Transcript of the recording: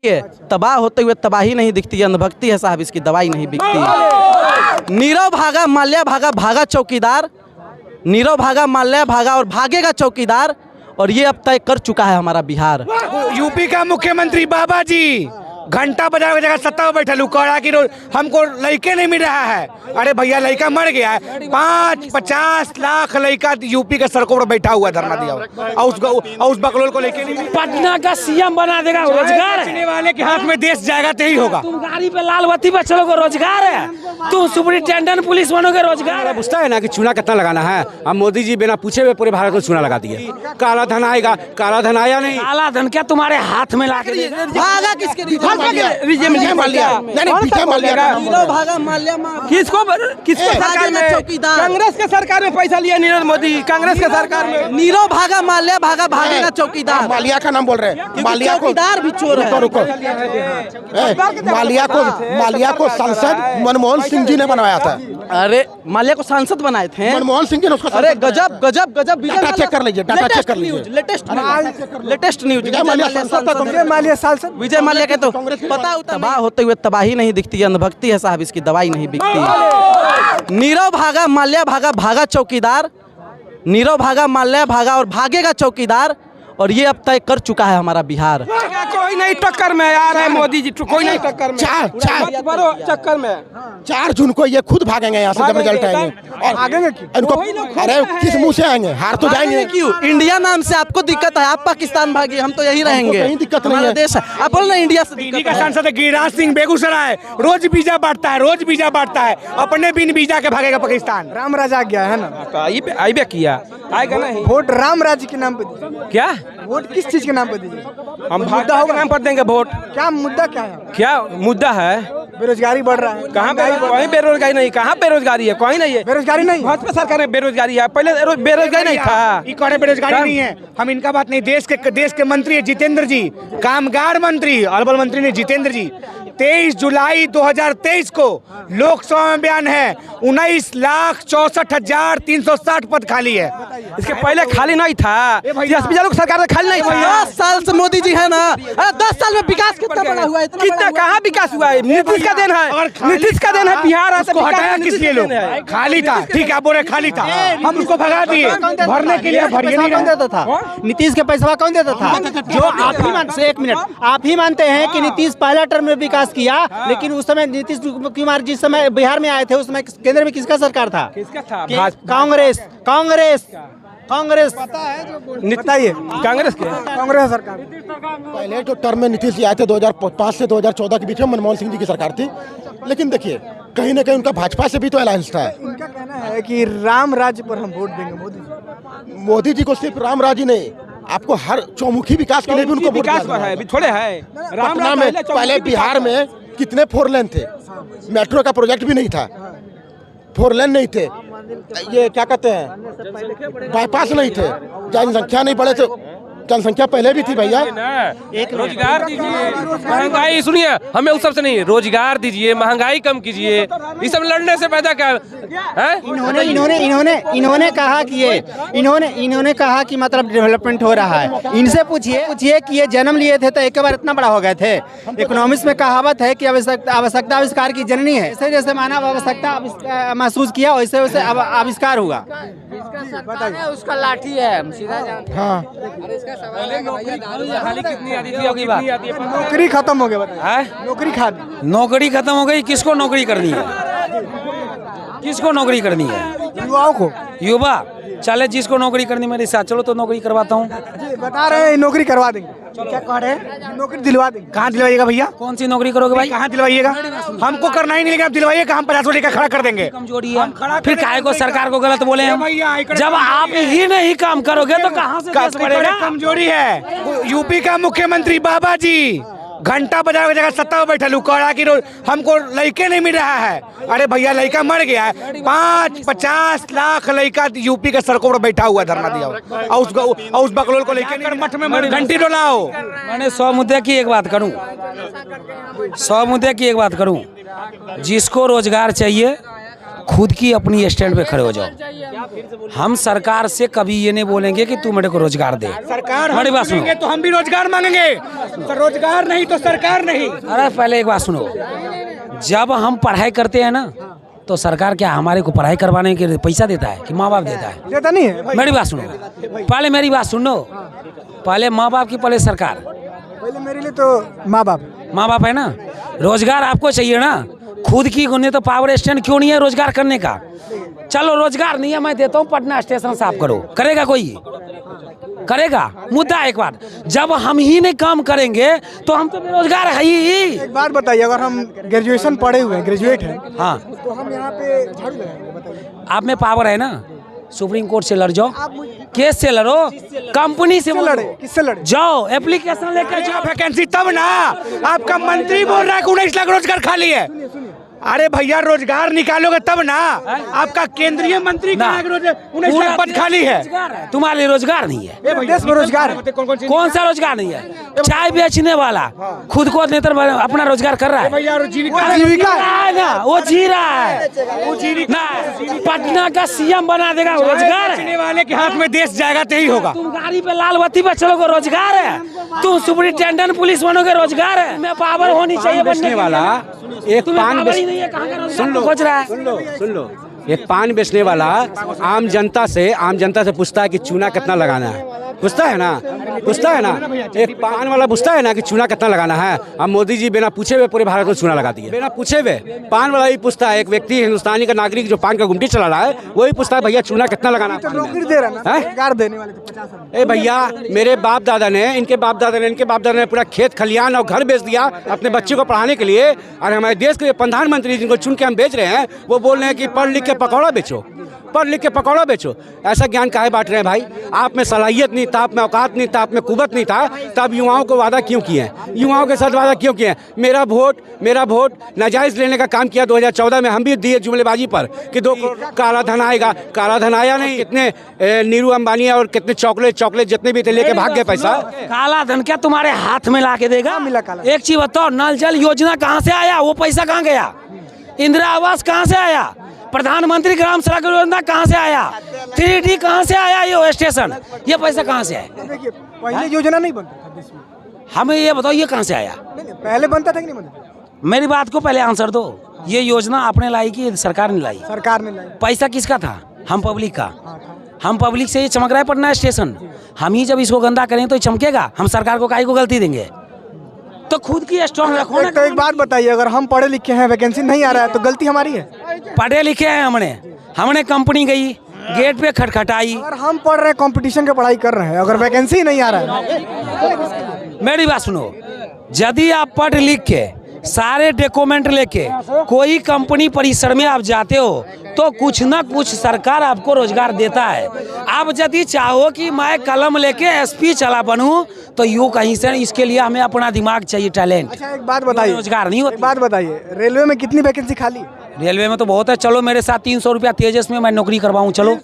ये तबाह होते हुए तबाही नहीं दिखती, अंधभक्ति है साहब, इसकी दवाई नहीं बिकती। नीरव भागा माल्या भागा, भागा चौकीदार, नीरव भागा माल्या भागा और भागेगा चौकीदार, और ये अब तय कर चुका है हमारा बिहार। यूपी का मुख्यमंत्री बाबा जी घंटा बजा की जगह सत्ता में बैठा लुकड़ा की हमको लड़के नहीं मिल रहा है। अरे भैया लड़का मर गया है, 5-50 लाख लड़का यूपी के सड़कों पर बैठा हुआ धरना दिया और उस बकलोल को लेके नहीं। पटना का सीएम बना देगा, रोजगार बेचने वाले के हाथ में देश जाएगा तो ही होगा। तुम गाड़ी पे लाल बत्ती पे चलोगे, रोजगार है। तुम सुपरिटेंडेंट पुलिस बनोगे, रोजगार है। पूछता है ना कि चूना कितना लगाना है, अब मोदी जी बिना पूछे हुए पूरे भारत में चूना लगा दिए। काला धन आएगा, काला धन आया नहीं। काला धन क्या तुम्हारे हाथ में ला के भागा किसके लिए? विजय माल्या भागा माल्या किसको सरकार में? चौकीदार कांग्रेस के सरकार में पैसा लिया नरेंद्र मोदी, कांग्रेस के सरकार में। नीरव भागा माल्या भागा, भागेगा चौकीदार। माल्या का नाम बोल रहे हैं। माल्या को चौकीदार भी चोर है। रुको माल्या को सांसद मनमोहन सिंह जी ने बनवाया था। अरे माल्या को सांसद बनाए थे मनमोहन सिंह जी ने उसको। अरे गजब गजब गजब। डाटा चेक कर लीजिए, डाटा चेक कर लीजिए। Latest news. विजय माल्या सांसद। विजय माल्या के तो पता तबाह होते हुए तबाही नहीं दिखती, अंधभक्ति है साहब, इसकी दवाई नहीं बिकती। नीरव भागा माल्या भागा, भागा चौकीदार, नीरव भागा माल्या भागा और भागेगा चौकीदार, और ये अब तय कर चुका है हमारा बिहार। कोई नहीं टक्कर में आ रहा है मोदी जी, कोई नहीं टक्कर में। चक्कर में 4 जून को ये खुद भागेंगे यहाँ से जब रिजल्ट आएंगे। और आगेंगे इनको, अरे किस मुंह से आएंगे? हार तो जाएंगे। क्यों? इंडिया नाम से आपको दिक्कत है, आप पाकिस्तान भागिए, हम तो यही रहेंगे। कहीं दिक्कत नहीं है, देश है। आप बोल रहे इंडिया से दिल्ली का सांसद है गिरिराज सिंह, बेगूसराय, रोज वीजा बांटता है, रोज वीजा बांटता है, अपने बिन वीजा के भागेगा पाकिस्तान। राम राज आ गया है ना, आइबे किया आएगा नहीं। वोट राम राज्य के नाम पे दीजिए। क्या वोट किस चीज के नाम पे दीजिए? हम मुद्दा के नाम पर देंगे वोट? क्या मुद्दा क्या है? क्या मुद्दा है? बेरोजगारी बढ़ रहा है। कहाँ कहीं बेरोजगारी नहीं, कहाँ बेरोजगारी है? कहीं नहीं है बेरोजगारी नहीं। भाजपा सरकार में बेरोजगारी है, पहले बेरोजगारी नहीं था। बेरोजगारी नहीं है, हम इनका बात नहीं। देश के मंत्री है जितेंद्र जी, कामगार मंत्री, अर्बन मंत्री ने जितेंद्र जी। 23 जुलाई 2023 को लोकसभा में बयान है 19,64,360 पद खाली है। इसके पहले खाली नहीं था, सरकार में खाली नहीं था। 10 साल से मोदी जी है ना, 10 साल में विकास कितना बड़ा हुआ है? कितना कहाँ विकास हुआ है? नीतीश का देन है, नीतीश का देन है। बिहार उसको हटाया किस लिए? लोग खाली था, ठीक है, आप बोले खाली था, हम उसको भगा दिए। भरने के लिए भरिए नहीं देता था। नीतीश के पैसा कौन देता था? जो आप ही मानते, एक मिनट, आप ही मानते हैं कि नीतीश पहला टर्म में विकास किया, लेकिन उस समय नीतीश कुमार जिस समय बिहार में आए थे, उस समय केंद्र में किसका सरकार था? किसका था? कांग्रेस। बताइए, कांग्रेस के, कांग्रेस सरकार। पहले जो टर्म में नीतीश जी आए थे 2005 से 2014 के बीच में मनमोहन सिंह जी की सरकार थी, लेकिन देखिए कहीं ना कहीं उनका भाजपा से भी तो अलायंस था। उनका कहना है कि राम राज्य पर हम वोट देंगे मोदी जी को। सिर्फ राम राज्य नहीं, आपको हर चौमुखी विकास के लिए भी उनको विकास पर है, थोड़े है। पटना में पहले बिहार में कितने 4 लेन थे, मेट्रो का प्रोजेक्ट भी नहीं था, 4 लेन नहीं थे, ये क्या कहते हैं बाईपास नहीं थे, जनसंख्या नहीं बढ़े थे, जनसंख्या पहले भी थी भैया। एक रोजगार दीजिए, महंगाई सुनिए, हमें उस सबसे नहीं, रोजगार दीजिए, महंगाई कम कीजिए, ये सब लड़ने से पैदा क्या है? इन्होंने कहा कि इन्होंने कहा कि मतलब डेवलपमेंट हो रहा है। इनसे पूछिए कि ये जन्म लिए थे तो एक बार इतना बड़ा हो गए थे। इकोनॉमिक्स में कहावत है कि आवश्यकता आविष्कार की जननी है। जैसे जैसे मानव आवश्यकता महसूस किया, वैसे वैसे आविष्कार हुआ। उसका लाठी है, हाँ, नौकरी खत्म हो गया। नौकरी खत्म हो गई। किसको नौकरी करनी है? किसको नौकरी करनी है? युवाओं को। युवा चले, जिसको नौकरी करनी मेरे साथ चलो तो नौकरी करवाता हूँ। बता रहे हैं नौकरी करवा देंगे। क्या कह रहे हैं? नौकरी दिलवा देंगे। कहाँ दिलवाइएगा भैया? कौन सी नौकरी करोगे भाई? कहाँ दिलवाइएगा? हमको करना ही नहीं, लेकिन आप दिलवाइएगा, हम 50 लेकर खड़ा कर देंगे। कमजोरी है, फिर काहे को सरकार को गलत बोले हम? जब आप ही नहीं काम करोगे तो कहाँ से देश बढ़ेगा? कमजोरी है। यूपी का मुख्यमंत्री बाबा जी घंटा बजा की जगह सत्ता में बैठा लुकड़ा की हमको लड़के नहीं मिल रहा है। अरे भैया लड़का मर गया है, 5-50 लाख लड़का यूपी के सड़कों पर बैठा हुआ धरना दिया और उस बकलोल को लेकर मठ में घंटी डोलाओ। मैंने 100 मुद्दे की एक बात करूं, जिसको रोजगार चाहिए खुद की अपनी स्टैंड पे खड़े हो जाओ। हम सरकार से कभी ये नहीं बोलेंगे कि तू मेरे को रोजगार दे। सरकार हमारी बात सुनो। मांगेंगे तो हम भी रोजगार मांगेंगे, तो रोजगार नहीं तो सरकार नहीं। अरे पहले एक बात सुनो, जब हम पढ़ाई करते हैं ना तो सरकार क्या हमारे को पढ़ाई करवाने के लिए पैसा देता है कि माँ बाप देता है? देता नहीं है। मेरी बात सुनो, पहले मेरी बात सुनो, पहले माँ बाप की पहले सरकार। पहले मेरे लिए तो माँ बाप है ना। रोजगार आपको चाहिए ना, खुद की गुने तो पावर स्टैंड क्यों नहीं है रोजगार करने का? चलो रोजगार नहीं है, मैं देता हूँ पटना स्टेशन साफ करो, करेगा कोई? करेगा? मुद्दा एक बार, जब हम ही नहीं काम करेंगे तो हम तो बेरोजगार है ही। एक बात बताइए, अगर हम ग्रेजुएशन पढ़े हुए हैं, ग्रेजुएट हैं, हाँ, तो हम यहाँ पे झाड़ू लगाएंगे, बताइए। आप में पावर है ना, सुप्रीम कोर्ट से लड़ जाओ, केस से लड़ो, कंपनी से लड़ो, किससे लड़े? जाओ एप्लीकेशन लेकर जाओ। वैकेंसी तब ना, आपका मंत्री बोल रहा है कि 19 लाख रोजगार खाली है। अरे भैया रोजगार निकालोगे तब ना, आपका केंद्रीय मंत्री का 19 लाख पद खाली है। तुम्हारे लिए रोजगार नहीं है, देश में रोजगार है। कौन सा रोजगार नहीं है? चाय बेचने वाला खुद को अपना रोजगार कर रहा है, भैया जीविका है ना, वो जी रहा है ना। पटना का सीएम बना देगा, रोजगार है। वाले के हाथ में देश जाएगा तो ही होगा। तुम गाड़ी पे लाल बत्ती पे चलोगे, रोजगार है। तुम सुपरिटेंडेंट पुलिस बनोगे, रोजगार है। मैं पावर होनी चाहिए बनने वाला। एक पान खोज रहा है। सुन लो, एक पान बेचने वाला आम जनता से पूछता है कि चूना कितना लगाना है, पूछता है ना। एक पान वाला पूछता है ना कि चूना कितना लगाना है। अब मोदी जी बिना पूछे हुए पूरे भारत में चूना लगा दिए, बिना पूछे हुए। पान वाला ही पूछता है, एक व्यक्ति हिंदुस्तानी का नागरिक जो पान का गुमटी चला रहा है वही पूछता है भैया चूना कितना लगाना है। नौकरी दे रहा ना, रोजगार देने वाले तो 50। ए भैया, मेरे बाप दादा ने, इनके बाप दादा ने पूरा खेत खलियान और घर बेच दिया अपने बच्चे को पढ़ाने के लिए। और हमारे देश के प्रधानमंत्री जिनको चुन के हम बेच रहे हैं, वो बोल रहे हैं कि पढ़ लिख के पकौड़ा बेचो, पढ़ लिख के पकौड़ा बेचो। ऐसा ज्ञान काहे बांट रहे हैं भाई? आप में सलाहियत नहीं था, आप में औकात नहीं था, आप में कुवत नहीं था, तब युवाओं को वादा क्यों किए? युवाओं के साथ वादा क्यों किए? मेरा वोट नाजायज़ लेने का काम किया 2014 में। हम भी दिए जुमलेबाजी पर कि 2 करोड़ काला धन आएगा, काला धन आया नहीं। कितने नीरू अंबानी और कितने चॉकलेट जितने भी थे लेके भाग गए पैसा। काला धन क्या तुम्हारे हाथ में ला के देगा? एक चीज बताओ, नल जल योजना कहाँ से आया? वो पैसा कहाँ गया? इंदिरा आवास कहाँ से आया? प्रधानमंत्री ग्राम सड़क योजना कहाँ से आया? 3D कहाँ से आया? ये स्टेशन, ये पैसा कहाँ से आया? देखिए, पहले योजना नहीं बनता था देश में। हमें ये बताओ, ये कहाँ से आया? पहले बनता था कि नहीं बनता? मेरी बात को पहले आंसर दो। ये योजना आपने लाई कि सरकार ने लाई? सरकार ने लाई। पैसा किसका था? हम पब्लिक का। हम पब्लिक से ये चमक रहा है पटना स्टेशन। हम ही जब इसको गंदा करें तो ये चमकेगा। हम सरकार को काहे को गलती देंगे? तो खुद की स्ट्रॉन्ग रखो ना। तो एक बात बताइए, अगर हम पढ़े लिखे हैं, वैकेंसी नहीं आ रहा है, तो गलती हमारी है? पढ़े लिखे हैं, हमने कंपनी गई, गेट पे खटखटाई। अगर हम पढ़ रहे हैं, कंपटीशन की पढ़ाई कर रहे हैं, अगर वैकेंसी नहीं आ रहा है। मेरी बात सुनो, यदि आप पढ़ लिख के सारे डॉक्यूमेंट लेके कोई कंपनी परिसर में आप जाते हो तो कुछ ना कुछ सरकार आपको रोजगार देता है। आप यदि चाहो कि मैं कलम लेके एसपी चला बनूं तो यूँ कहीं से, इसके लिए हमें अपना दिमाग चाहिए, टैलेंट। अच्छा, एक बात बताइए, रोजगार नहीं होता। एक बात बताइए, रेलवे में कितनी वैकेंसी खाली है? रेलवे में तो बहुत है। चलो मेरे साथ 300 रुपया तेजस में मैं नौकरी करवाऊँ, चलो।